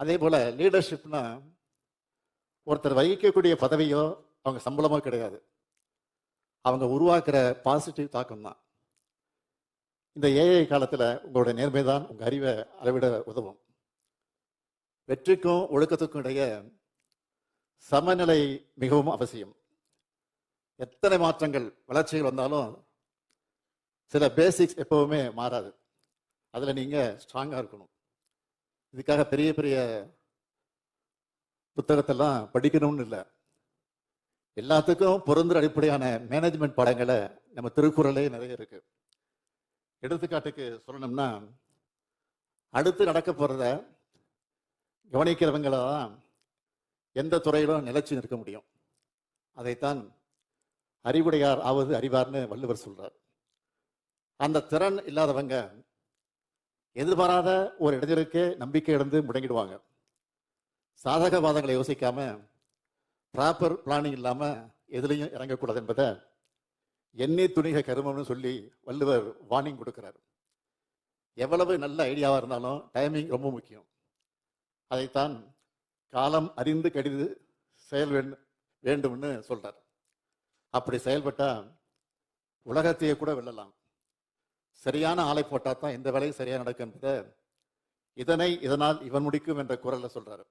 அதே போல லீடர்ஷிப்னா ஒருத்தர் வகிக்கக்கூடிய பதவியோ அவங்க சம்பளமோ கிடையாது. அவங்க உருவாக்குற பாசிட்டிவ் தாக்கம் தான். இந்த ஏஐ காலத்தில் உங்களோட நேர்மை தான் உங்கள் அறிவை அளவிட உதவும். வெற்றிக்கும் ஒழுக்கத்துக்கும் இடையே சமநிலை மிகவும் அவசியம். எத்தனை மாற்றங்கள் வளர்ச்சிகள் வந்தாலும் சில பேசிக்ஸ் எப்பவுமே மாறாது. அதில் நீங்கள் ஸ்ட்ராங்காக இருக்கணும். இதுக்காக பெரிய பெரிய புத்தகத்தெல்லாம் படிக்கணும்னு இல்லை. எல்லாத்துக்கும் பொருந்துற அடிப்படையான மேனேஜ்மெண்ட் பாடங்களை நம்ம திருக்குறளே நிறைய இருக்கு. எடுத்துக்காட்டுக்கு சொல்லணும்னா, அடுத்து நடக்க போறத கவனிக்கிறவங்கள தான் எந்த துறையிலும் நிலைச்சு நிற்க முடியும். அதைத்தான் அறிவுடையார் ஆவது அறிவார்னு வள்ளுவர் சொல்றார். அந்த திறன் இல்லாதவங்க எதிர்பாராத ஒரு இடத்திற்கே நம்பிக்கை இழந்து முடங்கிடுவாங்க. சாதக பாதங்களை யோசிக்காம ப்ராப்பர் பிளானிங் இல்லாம எதுலையும் இறங்கக்கூடாது என்பதை எண்ணி துணிக கருமம்னு சொல்லி வள்ளுவர் வார்னிங் கொடுக்கிறார். எவ்வளவு நல்ல ஐடியாவாக இருந்தாலும் டைமிங் ரொம்ப முக்கியம். அதைத்தான் காலம் அறிந்து கடிது செயல் வேண்டும்னு சொல்றார். அப்படி செயல்பட்டா உலகத்தையே கூட வெல்லலாம். சரியான ஆளை போட்டால் தான் எந்த வேலையும் சரியாக நடக்கும் என்பதை இதனால் இவன் முடிக்கும் என்ற குரல்ல சொல்றாரு.